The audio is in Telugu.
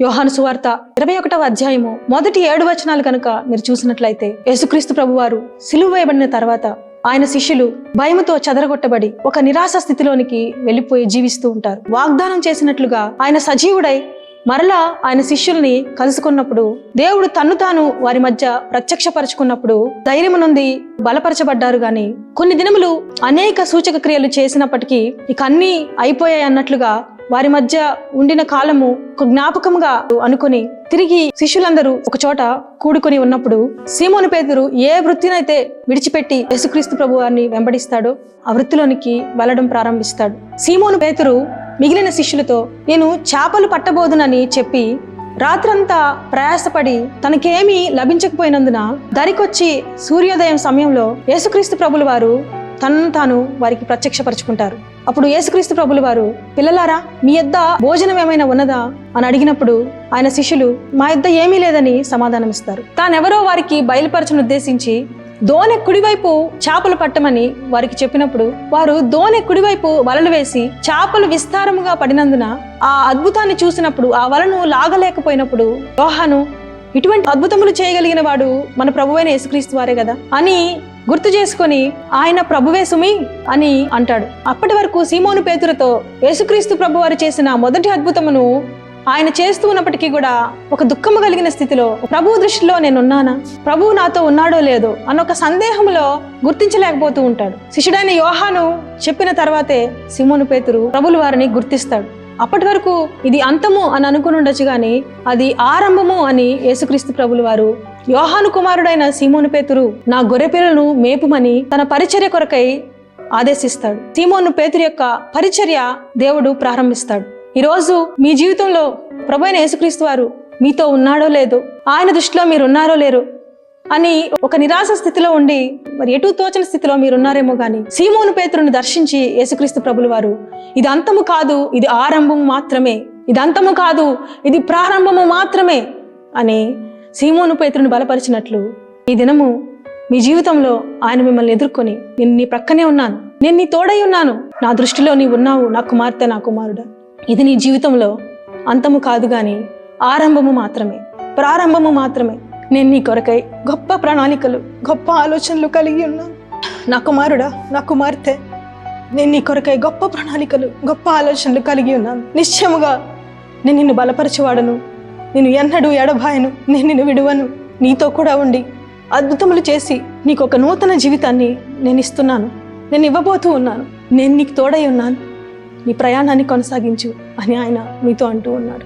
యోహాను సువార్త 21వ అధ్యాయము మొదటి 7 వచనాలు కనుక మీరు చూసినట్లయితే, యేసుక్రీస్తు ప్రభువారు సిలువ వేయబడిన తర్వాత ఆయన శిష్యులు భయముతో చెదరగొట్టబడి ఒక నిరాశ స్థితిలోనికి వెళ్ళిపోయి జీవిస్తూ ఉంటారు. వాగ్దానం చేసినట్లుగా ఆయన సజీవుడై మరలా ఆయన శిష్యుల్ని కలుసుకున్నప్పుడు, దేవుడు తన్ను తాను వారి మధ్య ప్రత్యక్షపరుచుకున్నప్పుడు ధైర్యం నుండి బలపరచబడ్డారు. గాని కొన్ని దినములు అనేక సూచక క్రియలు చేసినప్పటికీ ఇక అన్నీ అయిపోయాయి అన్నట్లుగా వారి మధ్య ఉండిన కాలము ఒక జ్ఞాపకముగా అనుకుని తిరిగి శిష్యులందరూ ఒక చోట కూడుకొని ఉన్నప్పుడు, సీమోను పేతురు ఏ వృత్తినైతే విడిచిపెట్టి యేసుక్రీస్తు ప్రభువారిని వెంబడిస్తాడో ఆ వృత్తిలోనికి వెళ్ళడం ప్రారంభిస్తాడు. సీమోను పేతురు మిగిలిన శిష్యులతో, నేను చేపలు పట్టబోదునని చెప్పి రాత్రంతా ప్రయాసపడి తనకేమీ లభించకపోయినందున దరికొచ్చి సూర్యోదయం సమయంలో యేసుక్రీస్తు ప్రభుల వారు తనను తాను వారికి ప్రత్యక్షపరుచుకుంటారు. అప్పుడు యేసుక్రీస్తు ప్రభుల వారు, పిల్లలారా, మీ యొద్ద భోజనం ఏమైనా ఉన్నదా అని అడిగినప్పుడు ఆయన శిష్యులు, మా యొద్ద ఏమీ లేదని సమాధానమిస్తారు. తానెవరో వారికి బయలుపరచను ఉద్దేశించి దోణె కుడివైపు చేపలు పట్టమని వారికి చెప్పినప్పుడు వారు దోణె కుడివైపు వలలు వేసి చేపలు విస్తారముగా పడినందున ఆ అద్భుతాన్ని చూసినప్పుడు ఆ వలను లాగలేకపోయినప్పుడు, యోహాను ఇటువంటి అద్భుతములు చేయగలిగిన వాడు మన ప్రభువైన యేసుక్రీస్తు వారే కదా అని గుర్తు చేసుకొని, ఆయన ప్రభువే సుమి అని అంటాడు. అప్పటి వరకు సీమోను పేతురుతో యేసుక్రీస్తు ప్రభు వారు చేసిన మొదటి అద్భుతమును ఆయన చేస్తూ ఉన్నప్పటికీ కూడా ఒక దుఃఖము కలిగిన స్థితిలో, ప్రభువు దృష్టిలో నేనున్నానా, ప్రభువు నాతో ఉన్నాడో లేదో అన్న ఒక సందేహంలో గుర్తించలేకపోతూ ఉంటాడు. శిష్యుడైన యోహాను చెప్పిన తర్వాతే సీమోను పేతురు ప్రభుల వారిని గుర్తిస్తాడు. అప్పటి వరకు ఇది అంతము అని అనుకుని ఉండొచ్చు గాని అది ఆరంభము అని యేసుక్రీస్తు ప్రభుల వారు యోహాను కుమారుడైన సీమోను పేతురు నా గొర్రెపిల్లలను మేపుమని తన పరిచర్య కొరకై ఆదేశిస్తాడు. సీమోను పేతురు యొక్క పరిచర్య దేవుడు ప్రారంభిస్తాడు. ఈరోజు మీ జీవితంలో ప్రభువైన యేసుక్రీస్తు వారు మీతో ఉన్నాడో లేదో, ఆయన దృష్టిలో మీరు ఉన్నారో లేరు అని ఒక నిరాశ స్థితిలో ఉండి మరి ఎటు తోచని స్థితిలో మీరున్నారేమో గాని సీమోను పేతురుని దర్శించి యేసుక్రీస్తు ప్రభుల వారు, ఇది అంతము కాదు, ఇది ఆరంభము మాత్రమే, ఇది అంతము కాదు, ఇది ప్రారంభము మాత్రమే అని సీమోను పేతురుని బలపరిచినట్లు ఈ దినము మీ జీవితంలో ఆయన మిమ్మల్ని ఎదుర్కొని, నేను నీ ప్రక్కనే ఉన్నాను, నేను నీ తోడై ఉన్నాను, నా దృష్టిలో నీ ఉన్నావు, నా కుమార్తె, నా కుమారుడా, ఇది నీ జీవితంలో అంతము కాదు గాని ఆరంభము మాత్రమే, ప్రారంభము మాత్రమే. నేను నీ కొరకై గొప్ప ప్రణాళికలు, గొప్ప ఆలోచనలు కలిగి ఉన్నాను నా కుమారుడా, నా కుమార్తె. నేను నీ కొరకై గొప్ప ప్రణాళికలు, గొప్ప ఆలోచనలు కలిగి ఉన్నాను. నిశ్చయముగా నేను నిన్ను బలపరచువాడను, నేను ఎన్నడూ ఎడబాయను, నేను నిన్ను విడువను, నీతో కూడా ఉండి అద్భుతములు చేసి నీకు ఒక నూతన జీవితాన్ని నేను ఇస్తున్నాను, నేను ఇవ్వబోతూ ఉన్నాను, నేను నీకు తోడై ఉన్నాను, నీ ప్రయాణాన్ని కొనసాగించు అని ఆయన మీతో అంటూ ఉన్నాడు.